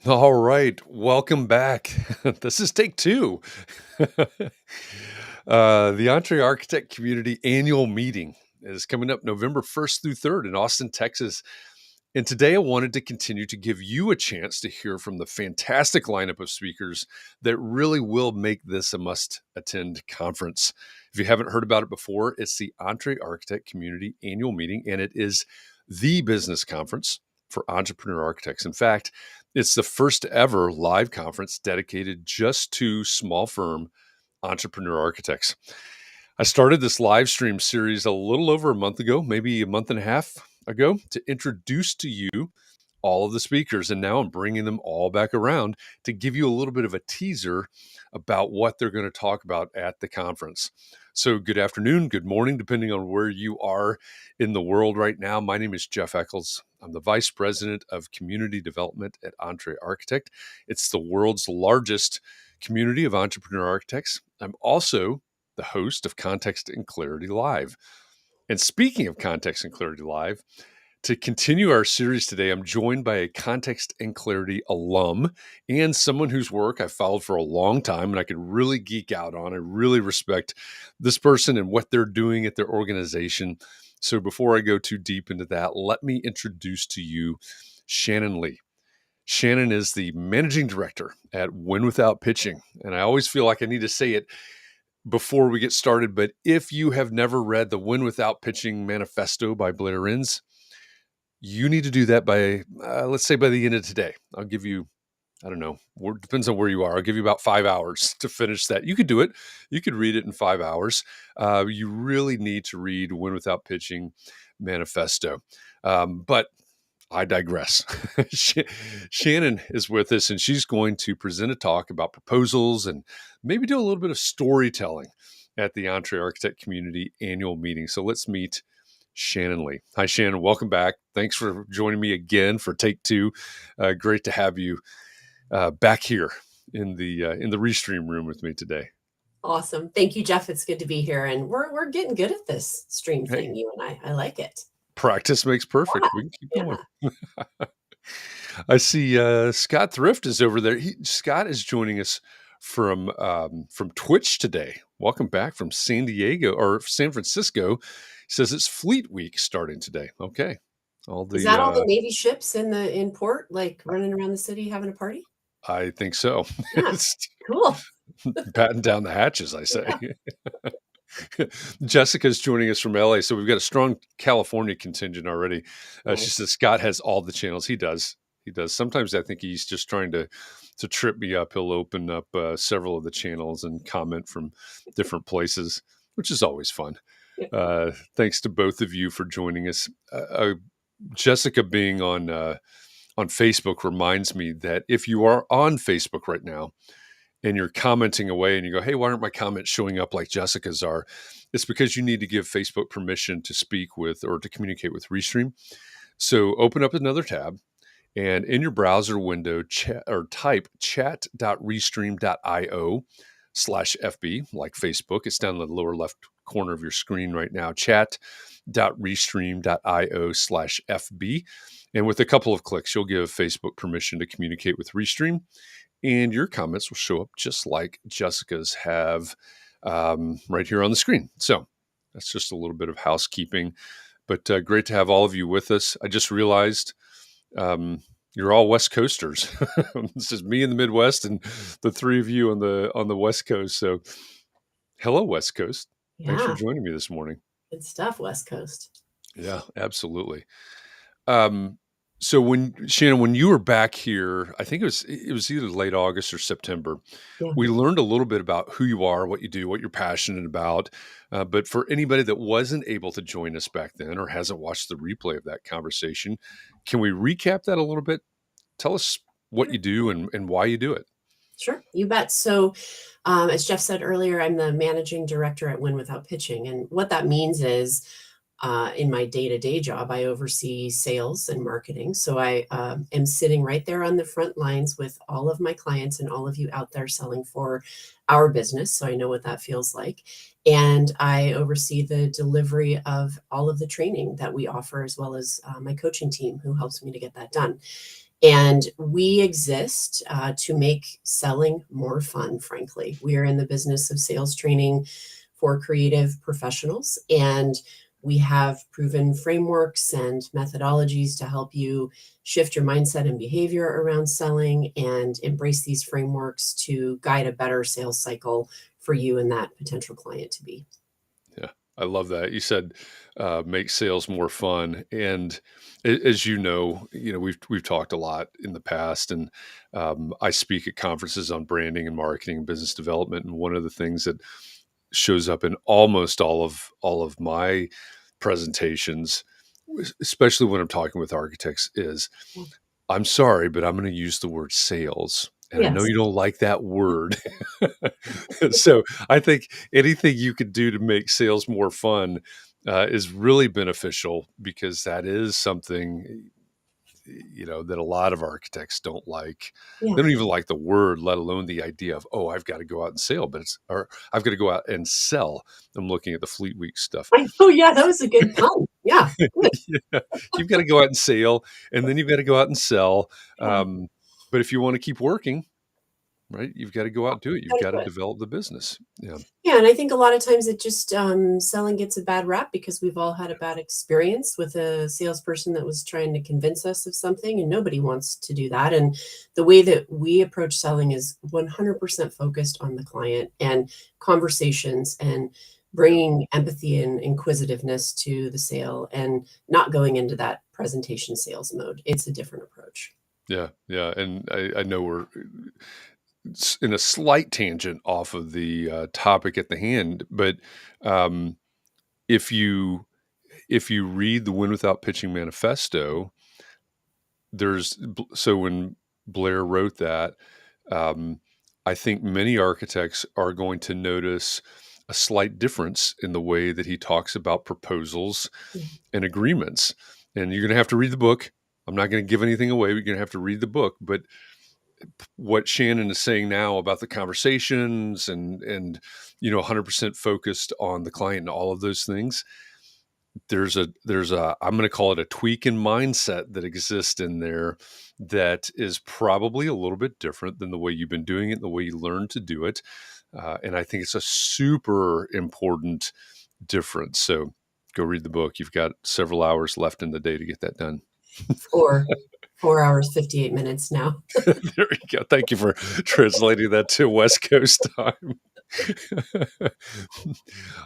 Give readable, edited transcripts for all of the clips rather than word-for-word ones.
All right, welcome back. This is take two. The EntreArchitect Community Annual Meeting is coming up November 1st through 3rd in Austin, Texas. And today I wanted to continue to give you a chance to hear from the fantastic lineup of speakers that really will make this a must-attend conference. If you haven't heard about it before, it's the EntreArchitect Community Annual Meeting, and it is the business conference for entrepreneur architects. In fact, it's the first ever live conference dedicated just to small firm entrepreneur architects. I started this live stream series a little over a month ago, maybe a month and a half ago, to introduce to you all of the speakers. And now I'm bringing them all back around to give you a little bit of a teaser about what they're going to talk about at the conference. So good afternoon, good morning, depending on where you are in the world right now. My name is Jeff Eccles. I'm the Vice President of Community Development at EntreArchitect. It's the world's largest community of entrepreneur architects. I'm also the host of Context and Clarity Live. And speaking of Context and Clarity Live, to continue our series today, I'm joined by a Context and Clarity alum and someone whose work I've followed for a long time and I could really geek out on. I really respect this person and what they're doing at their organization. So before I go too deep into that, let me introduce to you Shannyn Lee. Shannyn is the managing director at Win Without Pitching. And I always feel like I need to say it before we get started, but if you have never read the Win Without Pitching Manifesto by Blair Enns, you need to do that by, let's say, by the end of today. I'll give you, I don't know, depends on where you are. I'll give you about 5 hours to finish that. You could do it. You could read it in 5 hours. You really need to read Win Without Pitching Manifesto. But I digress. Shannyn is with us, and she's going to present a talk about proposals and maybe do a little bit of storytelling at the EntreArchitect Community Annual Meeting. So let's meet Shannyn Lee. Hi, Shannyn. Welcome back. Thanks for joining me again for take two. Great to have you back here in the Restream room with me today. Awesome. Thank you, Jeff. It's good to be here. And we're getting good at this stream Hey, thing, you and I like it. practice makes perfect. Yeah. We can keep Yeah. going. I see Scott Thrift is over there. Scott is joining us from Twitch today. Welcome back from San Diego or San Francisco. He says it's Fleet Week starting today. Okay. Is that all the Navy ships in port, like running around the city having a party? I think so. Yeah. Cool. Batten down the hatches, I say. Yeah. Jessica's joining us from LA. So we've got a strong California contingent already. Nice. She says Scott has all the channels. He does. Sometimes I think he's just trying to trip me up. He'll open up several of the channels and comment from different places, which is always fun. Thanks to both of you for joining us. Jessica being on Facebook reminds me that if you are on Facebook right now and you're commenting away and you go, hey, why aren't my comments showing up like Jessica's are? It's because you need to give Facebook permission to speak with or to communicate with Restream. So open up another tab and in your browser window, type chat.restream.io/FB, like Facebook. It's down in the lower left corner of your screen right now, chat.restream.io/FB. And with a couple of clicks, you'll give Facebook permission to communicate with Restream, and your comments will show up just like Jessica's have right here on the screen. So that's just a little bit of housekeeping, but great to have all of you with us. I just realized you're all West Coasters. This is me in the Midwest and the three of you on the West Coast. So hello, West Coast. Yeah. Thanks for joining me this morning. Good stuff, West Coast. Yeah, absolutely. So Shannyn, when you were back here, I think it was either late August or September, Yeah. we learned a little bit about who you are, what you do, what you're passionate about. But for anybody that wasn't able to join us back then or hasn't watched the replay of that conversation, can we recap that a little bit? Tell us what you do and why you do it. Sure, you bet. So as Jeff said earlier, I'm the managing director at Win Without Pitching. And what that means is in my day-to-day job, I oversee sales and marketing. So I am sitting right there on the front lines with all of my clients and all of you out there selling for our business. So I know what that feels like. And I oversee the delivery of all of the training that we offer, as well as my coaching team who helps me to get that done. And we exist to make selling more fun, frankly. We are in the business of sales training for creative professionals, and we have proven frameworks and methodologies to help you shift your mindset and behavior around selling and embrace these frameworks to guide a better sales cycle for you and that potential client to be. Yeah, I love that. You said, make sales more fun, and as we've talked a lot in the past, and I speak at conferences on branding and marketing and business development, and one of the things that shows up in almost all of my presentations, especially when I'm talking with architects, is I'm sorry, but I'm going to use the word sales. And I know Yes. you don't like that word. So I think anything you could do to make sales more fun is really beneficial, because that is something, that a lot of architects don't like. Yeah. They don't even like the word, let alone the idea of, oh, I've got to go out and sell, or I've got to go out and sell. I'm looking at the Fleet Week stuff. Oh, yeah, that was a good pun. Yeah. Good. Yeah, you've got to go out and sell, and then you've got to go out and sell. Yeah. Um, but if you want to keep working, right, you've got to go out and do it. You've Gotta got to do it. develop the business. Yeah, Yeah, and I think a lot of times it just selling gets a bad rap because we've all had a bad experience with a salesperson that was trying to convince us of something, and nobody wants to do that. And the way that we approach selling is 100% focused on the client and conversations and yeah, bringing empathy and inquisitiveness to the sale and not going into that presentation sales mode. It's a different approach. yeah, yeah. And I know we're in a slight tangent off of the topic at the hand, but um, if you read the Win Without Pitching manifesto, so when Blair wrote that, um, I think many architects are going to notice a slight difference in the way that he talks about proposals Yeah. and agreements. And you're going to have to read the book. I'm not going to give anything away. You're going to have to read the book. But what Shannyn is saying now about the conversations and 100% focused on the client and all of those things, there's a I'm going to call it a tweak in mindset that exists in there that is probably a little bit different than the way you've been doing it, the way you learned to do it. And I think it's a super important difference. So go read the book. You've got several hours left in the day to get that done. 4 hours, 58 minutes now. There you go. Thank you for translating that to West Coast time.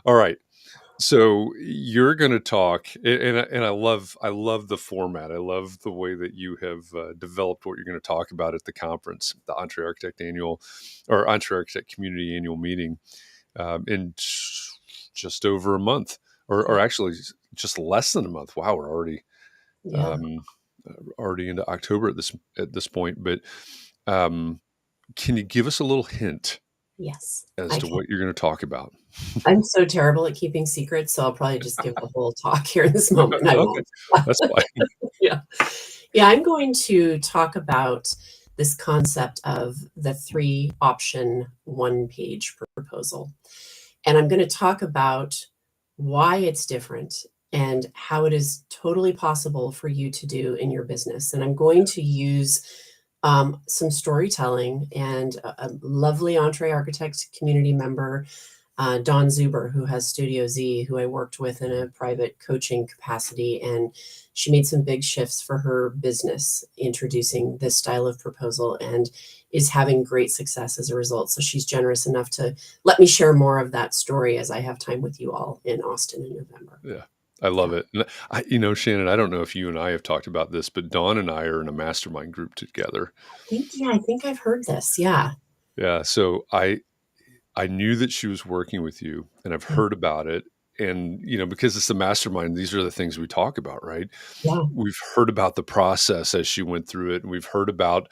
All right. So you're going to talk, and I love the format. I love the way that you have developed what you're going to talk about at the conference, the EntreArchitect Community Annual Meeting, in just over a month, or Yeah. actually just less than a month. Wow, we're Yeah. um, already into October at this point. But um, can you give us a little hint Yes, as I to can. what you're going to talk about? I'm so terrible at keeping secrets, so I'll probably just give the whole talk here in this moment, and I Okay, won't. that's fine. Yeah. Yeah, I'm going to talk about this concept of the 3-option one-page proposal. And I'm gonna talk about why it's different and how it is totally possible for you to do in your business. And I'm going to use some storytelling and a lovely EntreArchitect community member, Dawn Zuber, who has Studio Z, who I worked with in a private coaching capacity. And she made some big shifts for her business introducing this style of proposal and is having great success as a result. So she's generous enough to let me share more of that story as I have time with you all in Austin in November. Yeah, I Yeah. love it. And Shannyn, I don't know if you and I have talked about this, but Dawn and I are in a mastermind group together. I think I've heard this. Yeah. Yeah, so I knew that she was working with you, and I've Yeah. heard about it. And because it's the mastermind, these are the things we talk about, right? Yeah. We've heard about the process as she went through it, and we've heard about,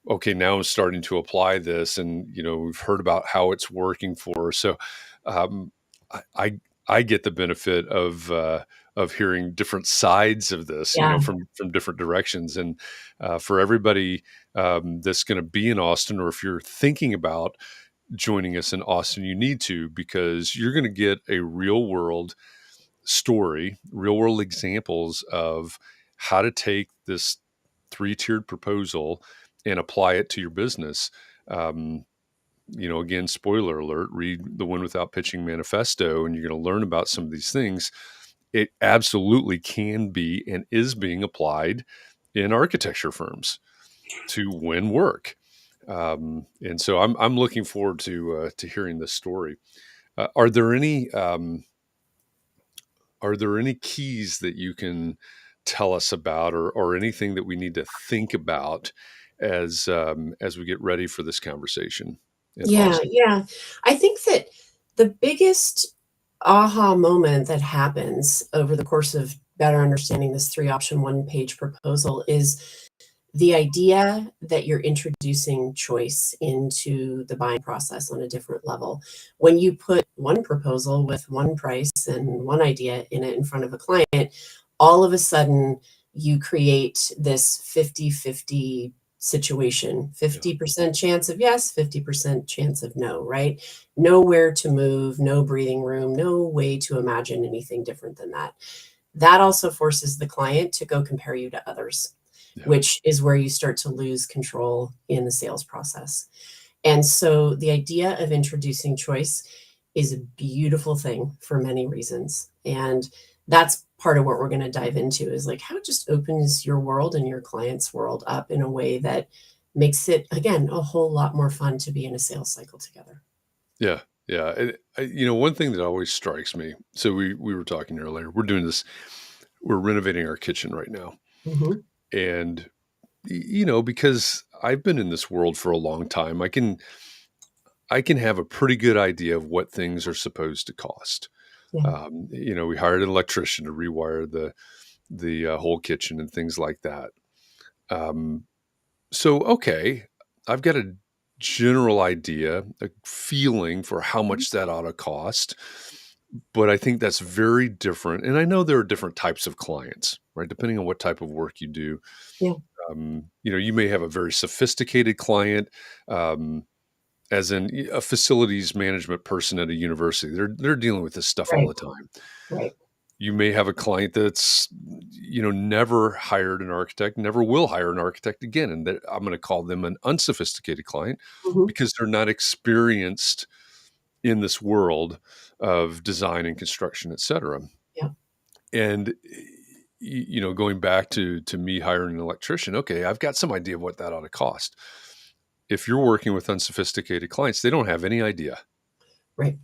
okay, now I'm starting to apply this, and we've heard about how it's working for her. So, um, I, I I get the benefit of hearing different sides of this, Yeah. from different directions, and for everybody that's going to be in Austin, or if you're thinking about joining us in Austin, you need to, because you're going to get a real world story, real world examples of how to take this three-tiered proposal and apply it to your business. Again, spoiler alert, read the Win Without Pitching manifesto, and you're going to learn about some of these things. It absolutely can be and is being applied in architecture firms to win work. And so I'm looking forward to hearing this story. Are there any keys that you can tell us about, or anything that we need to think about as we get ready for this conversation in Yeah, Austin? yeah. I think that the biggest aha moment that happens over the course of better understanding this three option, one page proposal is the idea that you're introducing choice into the buying process on a different level. When you put one proposal with one price and one idea in it in front of a client, all of a sudden you create this 50-50 situation, Yeah. 50% chance of yes, 50% chance of no, right? Nowhere to move, no breathing room, no way to imagine anything different than that. That also forces the client to go compare you to others, Yeah. which is where you start to lose control in the sales process. And so the idea of introducing choice is a beautiful thing for many reasons. And that's part of what we're going to dive into is like how it just opens your world and your client's world up in a way that makes it, again, a whole lot more fun to be in a sales cycle together. Yeah. Yeah. One thing that always strikes me. So we were talking earlier. We're doing this. We're renovating our kitchen right now, Hmm. and because I've been in this world for a long time, I can have a pretty good idea of what things are supposed to cost. Yeah, We hired an electrician to rewire the whole kitchen and things like that. Um, so okay, I've got a general idea, a feeling for how much that ought to cost, but I think that's very different. And I know there are different types of clients, right? Depending on what type of work you do. yeah, You may have a very sophisticated client. As in a facilities management person at a university. They're dealing with this stuff all right, the time. right. You may have a client that's never hired an architect, never will hire an architect again, and I'm going to call them an unsophisticated client Hmm. because they're not experienced in this world of design and construction, et cetera. Yeah, And going back to me hiring an electrician, okay, I've got some idea of what that ought to cost. If you're working with unsophisticated clients, they don't have any idea. right,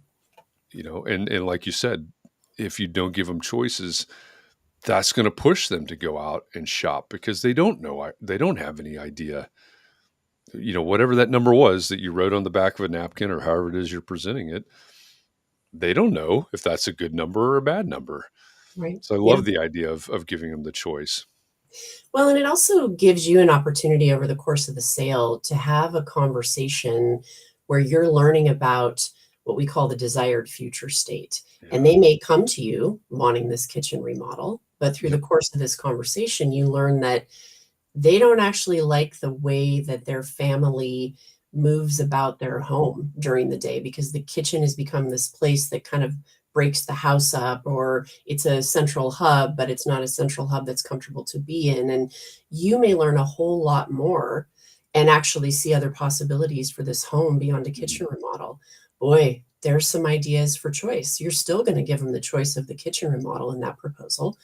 And like you said, if you don't give them choices, that's going to push them to go out and shop because they don't know, they don't have any idea. Whatever that number was that you wrote on the back of a napkin or however it is you're presenting it, they don't know if that's a good number or a bad number. right. So I Yeah. love the idea of giving them the choice. Well, and it also gives you an opportunity over the course of the sale to have a conversation where you're learning about what we call the desired future state. And Yeah. they may come to you wanting this kitchen remodel, but through the Yep. course of this conversation, you learn that they don't actually like the way that their family moves about their home during the day because the kitchen has become this place that kind of breaks the house up, or it's a central hub but it's not a central hub that's comfortable to be in, and you may learn a whole lot more and actually see other possibilities for this home beyond a Mhm. kitchen remodel. Boy, there's some ideas for choice. You're still going to give them the choice of the kitchen remodel in that proposal,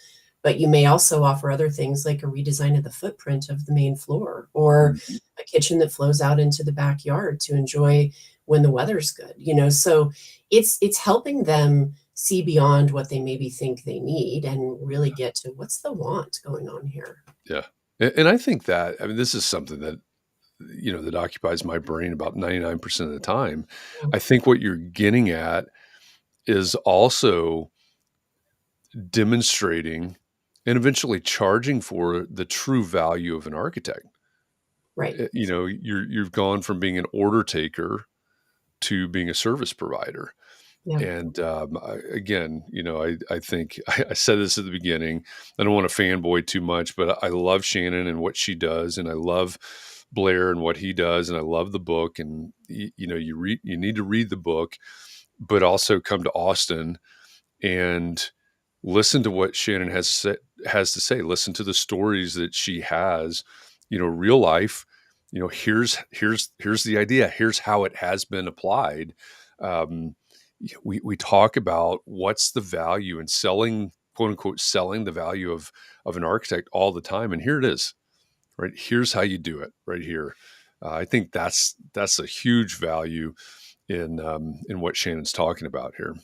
but you may also offer other things like a redesign of the footprint of the main floor or Mhm. a kitchen that flows out into the backyard to enjoy when the weather's good. So it's helping them see beyond what they maybe think they need and really get to what's the want going on here. Yeah. And I think that, I mean, this is something that occupies my brain about 99% of the time. Yeah, I think what you're getting at is also demonstrating and eventually charging for the true value of an architect. right. You've gone from being an order taker to being a service provider. Yeah, And again, I think I said this at the beginning. I don't want to fanboy too much, but I love Shannyn and what she does, and I love Blair and what he does, and I love the book. And you need to read the book, but also come to Austin and listen to what Shannyn has to say. Listen to the stories that she has real life, here's the idea, here's how it has been applied. um, we talk about what's the value in selling, quote unquote, selling the value of an architect all the time, and here it is, right? Here's how you do it right here. I think that's a huge value in what Shannon's talking about here.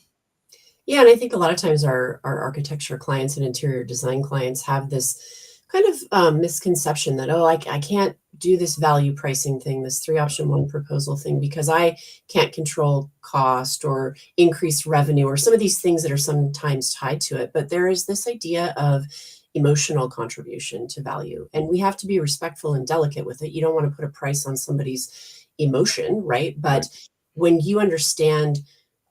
Yeah, and I think a lot of times our architecture clients and interior design clients have this kind of misconception that, oh, I can't do this value pricing thing, this three option one proposal thing, because I can't control cost or increase revenue or some of these things that are sometimes tied to it. But there is this idea of emotional contribution to value, and we have to be respectful and delicate with it. You don't want to put a price on somebody's emotion, right? Right. But when you understand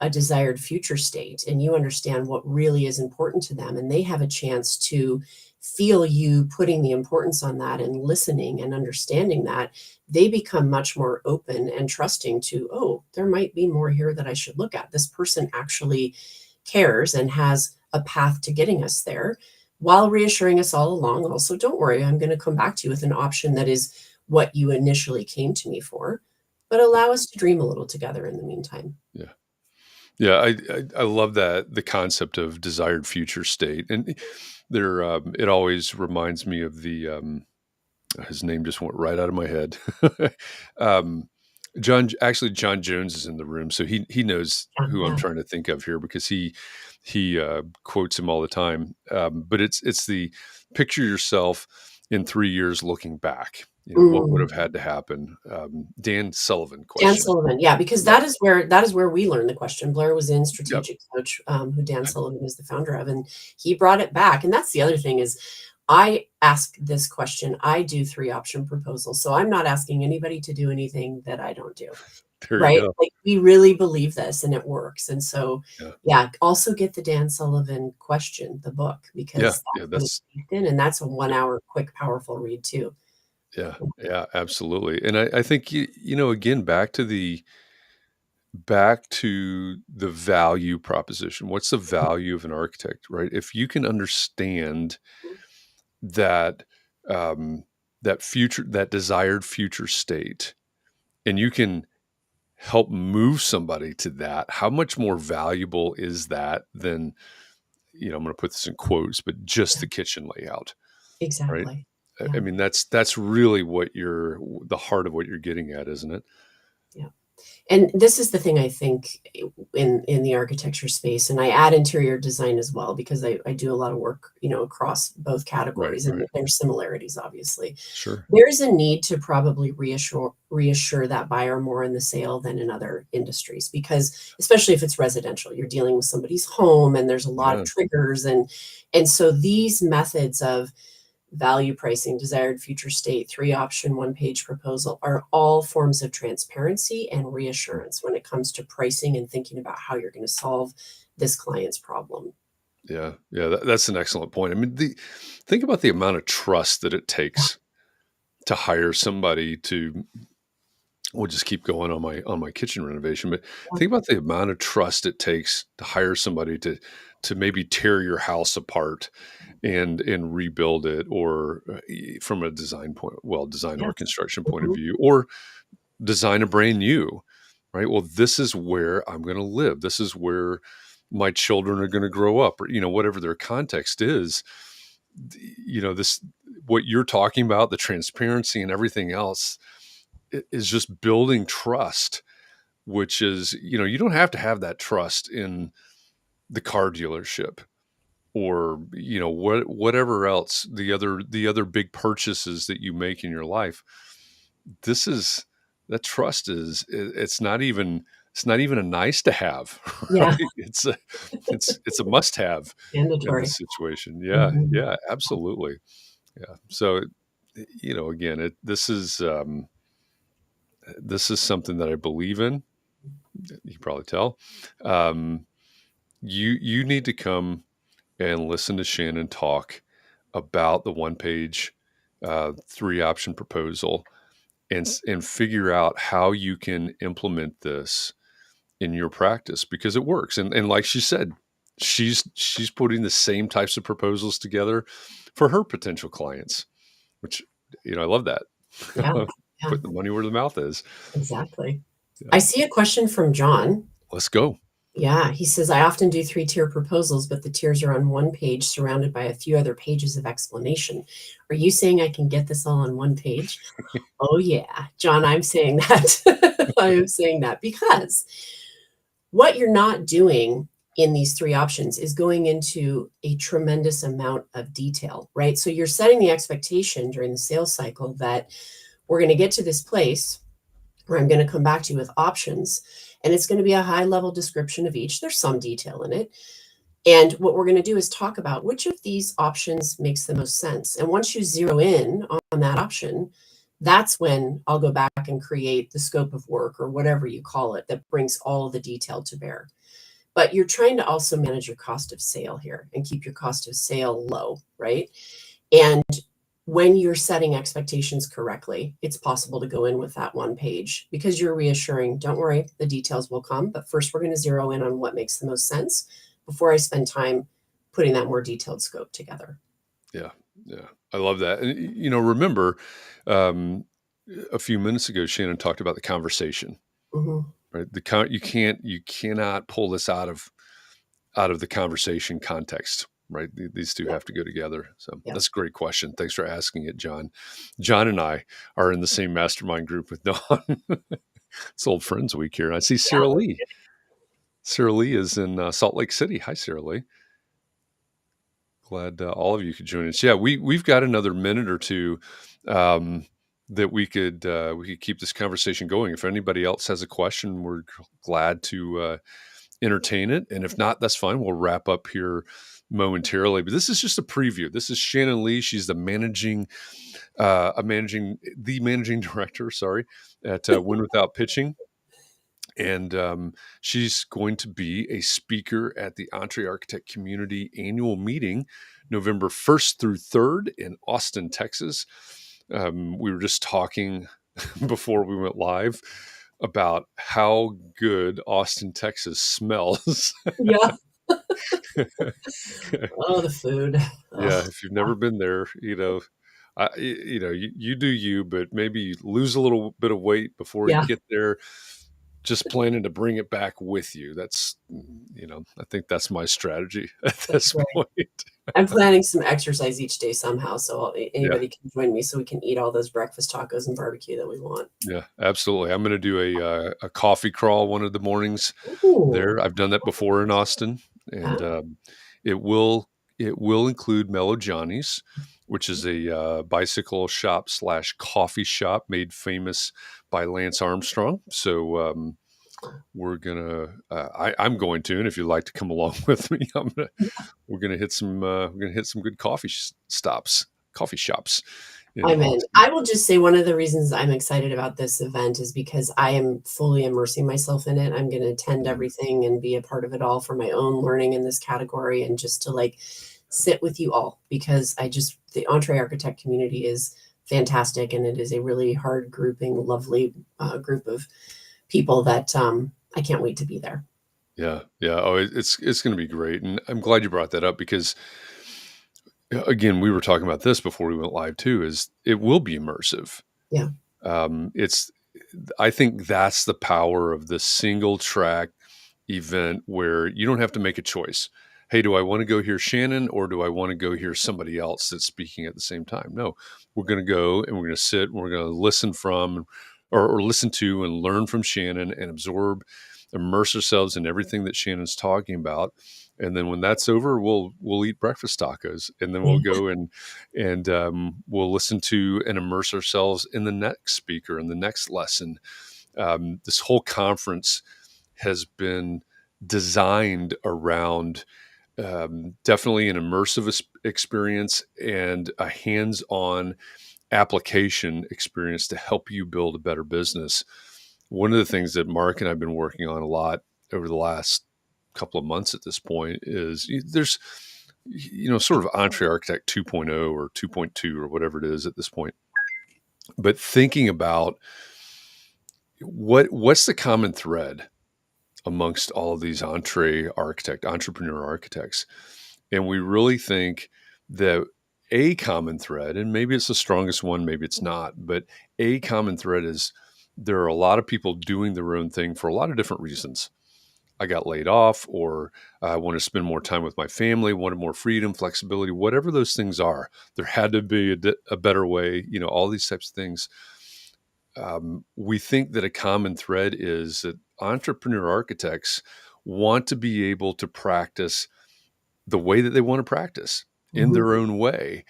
a desired future state and you understand what really is important to them, and they have a chance to feel you putting the importance on that and listening and understanding that, they become much more open and trusting to, oh, there might be more here that I should look at. This person actually cares and has a path to getting us there, while reassuring us all along also, don't worry, I'm going to come back to you with an option that is what you initially came to me for, but allow us to dream a little together in the meantime. Yeah. Yeah, I love that, the concept of desired future state, and there it always reminds me of the his name just went right out of my head. um, John Jones is in the room, so he knows Yeah, who I'm yeah. trying to think of here, because he quotes him all the time. But it's the picture yourself in 3 years looking back. What would have Mm. had to happen? Dan Sullivan Dan question. Sullivan, yeah, because Yeah. that is where we learned the question. Blair was in Yep. Strategic Coach, who Dan Sullivan is the founder of, and he brought it back. And that's the other thing is, I ask this question. I do three option proposals, so I'm not asking anybody to do anything that I don't do. There you Right? go. Like, we really believe this and it works. And so, Yeah. yeah, also get the Dan Sullivan question, the book, Yeah. because Yeah. that's what it's steeped in, and that's a Yeah. 1 hour quick, powerful read too. Yeah. Yeah. Absolutely. And I think again, back to the value proposition. What's the value of an architect, right? If you can understand that um, that desired future state, and you can help move somebody to that, how much more valuable is that than, I'm going to put this in quotes, but just Yeah, the kitchen layout, right? exactly. I Yeah, mean, that's really the heart of what you're getting at, isn't it? yeah. And this is the thing I think in the architecture space, and I add interior design as well because I do a lot of work, across both Right. categories, and Right. there's similarities, obviously. Sure. There's a need to probably reassure that buyer more in the sale than in other industries, because especially if it's residential, you're dealing with somebody's home and there's a lot of Yeah. triggers, and so these methods of value pricing, desired future state, three option, one page proposal are all forms of transparency and reassurance when it comes to pricing and thinking about how you're going to solve this client's problem. Yeah, yeah, that's an excellent point. I mean, think about the amount of trust that it Yeah, takes to hire somebody to. We'll just keep going on my kitchen renovation, but yeah, think about the amount of trust it takes to hire somebody to maybe tear your house apart and rebuild it, or from a design yeah. or construction point of Mhm. view, or design a brand new, right? Well, this is where I'm going to live. This is where my children are going to grow up, or whatever their context is. This, what you're talking about, the transparency and everything else, is just building trust, which is, you don't have to have that trust in the car dealership, or whatever else, the other big purchases that you make in your life. This is That trust it's not even a nice to have. Yeah, Right? It's a must have in mandatory. this situation. Yeah, Mhm. yeah, absolutely. Yeah. So, again, this is something that I believe in. You can probably tell. Um, you need to come and listen to Shannon talk about the one page, three option proposal, and figure out how you can implement this in your practice, because it works. And like she said, she's putting the same types of proposals together for her potential clients, which I love that. Yeah, yeah, Put the money where the mouth is. exactly. Yeah. I see a question from John. Let's go. Yeah, he says, I often do 3-tier proposals, but the tiers are on one page surrounded by a few other pages of explanation. Are you saying I can get this all on one page? Oh, yeah, John, I'm saying that. I am saying that because what you're not doing in these three options is going into a tremendous amount of detail, right? So you're setting the expectation during the sales cycle that we're going to get to this place where I'm going to come back to you with options. And it's going to be a high level description of each. There's some detail in it. And what we're going to do is talk about which of these options makes the most sense. And once you zero in on that option, that's when I'll go back and create the scope of work or whatever you call it that brings all of the detail to bear. But you're trying to also manage your cost of sale here and keep your cost of sale low, right? And when you're setting expectations correctly, it's possible to go in with that one page because you're reassuring, don't worry, the details will come. But first, we're going to zero in on what makes the most sense before I spend time putting that more detailed scope together. Yeah. Yeah. I love that. And, remember, um, a few minutes ago, Shannon talked about the conversation, Mhm. right? You cannot pull this out of the conversation context, right? These two Yeah, have to go together. So yeah. that's a great question. Thanks for asking it, John. John and I are in the same mastermind group with Dawn. It's Old Friends Week here. I see Yeah. Sarah Lee. Sarah Lee is in Salt Lake City. Hi, Sarah Lee. Glad all of you could join us. Yeah, we've got another minute or two um, that we could keep this conversation going. If anybody else has a question, we're glad to entertain it. And if not, that's fine. We'll wrap up here momentarily. But this is just a preview. This is Shannyn Lee. She's the managing director, sorry, at Win Without Pitching. And she's going to be a speaker at the EntreArchitect Community Annual Meeting, November 1st through 3rd in Austin, Texas. We were just talking before we went live about how good Austin, Texas smells. Yeah. Oh, the food. Yeah, Oh, if you've never been there, you do you, but maybe lose a little bit of weight before you yeah, get there. Just planning to bring it back with you. I think that's my strategy at that's this right. point. I'm planning some exercise each day somehow, so Yeah, anybody can join me so we can eat all those breakfast tacos and barbecue that we want. yeah, absolutely. I'm going to do a coffee crawl one of the mornings Ooh, there. I've done that before in Austin, and yeah. it will it will include Mellow Johnny's, which is a bicycle shop slash coffee shop made famous by Lance Armstrong. So I'm going to, and if you'd like to come along with me, we're gonna hit some good coffee shops in I'm in. Austin. I will just say one of the reasons I'm excited about this event is because I am fully immersing myself in it. I'm going to attend Mhm. everything and be a part of it all for my own learning in this category and just to like sit with you all because the EntreArchitect community is fantastic and it is a really hard grouping, lovely group of people that I can't wait to be there. Yeah, yeah. Oh, it's going to be great, and I'm glad you brought that up because again, we were talking about this before we went live too. Is it will be immersive. Yeah. It's I think that's the power of the single track event where you don't have to make a choice. Hey, do I want to go hear Shannon or do I want to go hear somebody else that's speaking at the same time? No, we're going to go and we're going to sit and we're going to listen from or listen to and learn from Shannon and absorb, immerse ourselves in everything that Shannon's talking about. And then when that's over, we'll eat breakfast tacos, and then we'll go and we'll listen to and immerse ourselves in the next speaker and the next lesson. This whole conference has been designed around definitely an immersive experience and a hands-on application experience to help you build a better business. One of the things that Mark and I've been working on a lot over the last couple of months at this point is there's sort of EntreArchitect 2.0 or 2.2 or whatever it is at this point, but thinking about what's the common thread amongst all of these entrepreneur architects. And we really think that a common thread, and maybe it's the strongest one, maybe it's not, but a common thread is there are a lot of people doing their own thing for a lot of different reasons. I got laid off, or I want to spend more time with my family, wanted more freedom, flexibility, whatever those things are. There had to be a better way, all these types of things. We think that a common thread is that entrepreneur architects want to be able to practice the way that they want to practice in Mhm. their own way.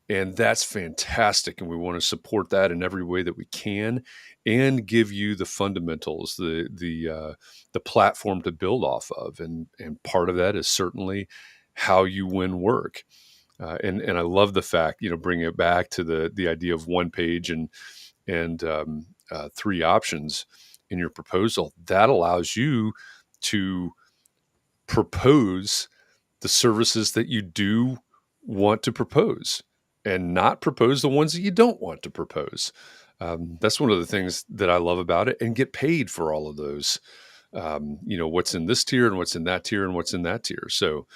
And that's fantastic. And we want to support that in every way that we can and give you the fundamentals, the platform to build off of. And part of that is certainly how you win work. And I love the fact, bringing it back to the idea of one page and three options in your proposal. That allows you to propose the services that you do want to propose and not propose the ones that you don't want to propose. That's one of the things that I love about it, and get paid for all of those. What's in this tier and what's in that tier and what's in that tier. So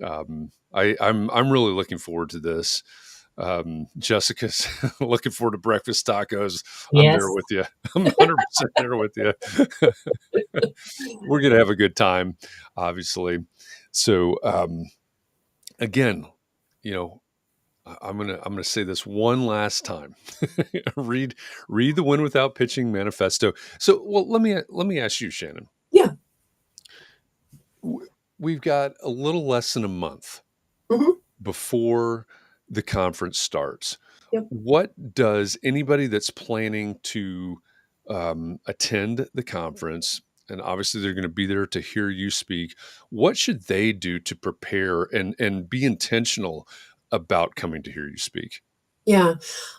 I'm really looking forward to this. Jessica's looking forward to breakfast tacos. I'm there Yes. with you. I'm 100% there with you. We're going to have a good time, obviously. So, again, you know, I'm gonna say this one last time. read read the Win Without Pitching manifesto. So, well, let me ask you, Shannyn. Yeah. We've got a little less than a month Mhm. before the conference starts. Yep. What does anybody that's planning to attend the conference, and obviously they're going to be there to hear you speak, what should they do to prepare and be intentional about coming to hear you speak? Yeah.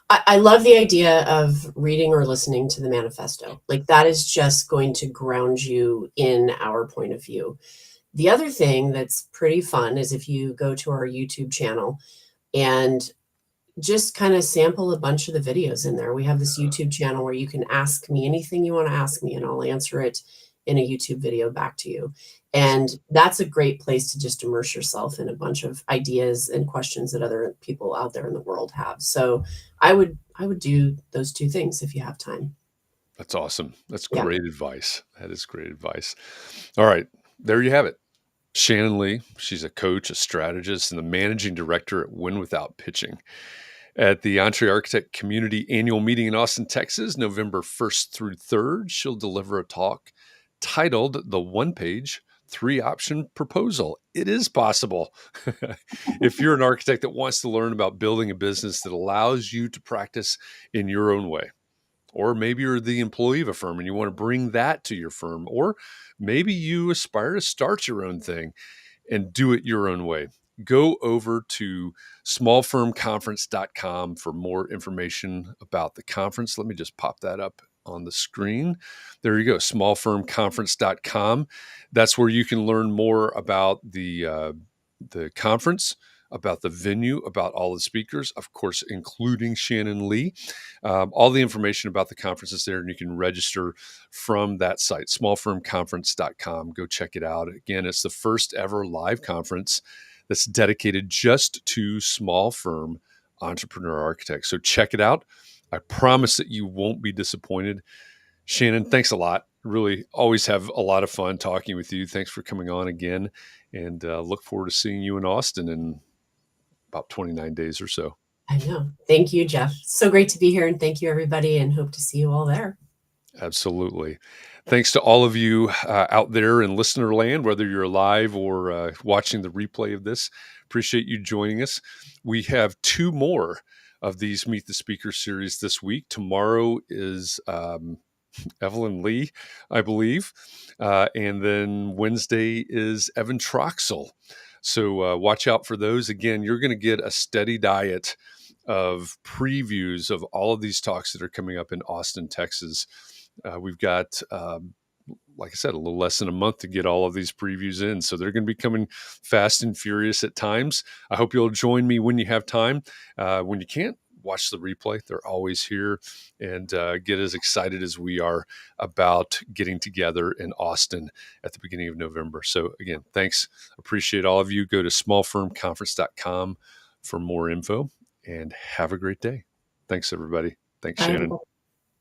I love the idea of reading or listening to the manifesto. Like, that is just going to ground you in our point of view. The other thing that's pretty fun is if you go to our YouTube channel and just kind of sample a bunch of the videos in there. We have this YouTube channel where you can ask me anything you want to ask me, and I'll answer it in a YouTube video back to you. And that's a great place to just immerse yourself in a bunch of ideas and questions that other people out there in the world have. So I would do those two things if you have time. That's awesome. That's Yeah. great advice. That is great advice. All right, there you have it. Shannyn Lee. She's a coach, a strategist, and the managing director at Win Without Pitching. At the EntreArchitect Community Annual Meeting in Austin, Texas, November 1st through 3rd, she'll deliver a talk titled The One Page Three Option Proposal. It is possible. If you're an architect that wants to learn about building a business that allows you to practice in your own way, or maybe you're the employee of a firm and you want to bring that to your firm, or maybe you aspire to start your own thing and do it your own way, go over to smallfirmconference.com for more information about the conference. Let me just pop that up on the screen. There you go, smallfirmconference.com. That's where you can learn more about the conference, about the venue, about all the speakers, of course, including Shannyn Lee. All the information about the conference is there, and you can register from that site, smallfirmconference.com. Go check it out. Again, it's the first ever live conference that's dedicated just to small firm entrepreneur architects. So check it out. I promise that you won't be disappointed. Shannyn, thanks a lot. Really always have a lot of fun talking with you. Thanks for coming on again, and look forward to seeing you in Austin in about 29 days or so. I know. Thank you, Jeff. So great to be here, and thank you, everybody, and hope to see you all there. Absolutely. Thanks to all of you out there in listener land, whether you're live or watching the replay of this. Appreciate you joining us. We have two more of these Meet the Speaker series this week. Tomorrow is Evelyn Lee, I believe. And then Wednesday is Evan Troxel. So watch out for those. Again, you're going to get a steady diet of previews of all of these talks that are coming up in Austin, Texas. We've got, like I said, a little less than a month to get all of these previews in. So they're going to be coming fast and furious at times. I hope you'll join me when you have time. When you can't, watch the replay. They're always here, and get as excited as we are about getting together in Austin at the beginning of November. So again, thanks. Appreciate all of you. Go to smallfirmconference.com for more info, and have a great day. Thanks, everybody. Thanks, Bye, Shannyn. everybody.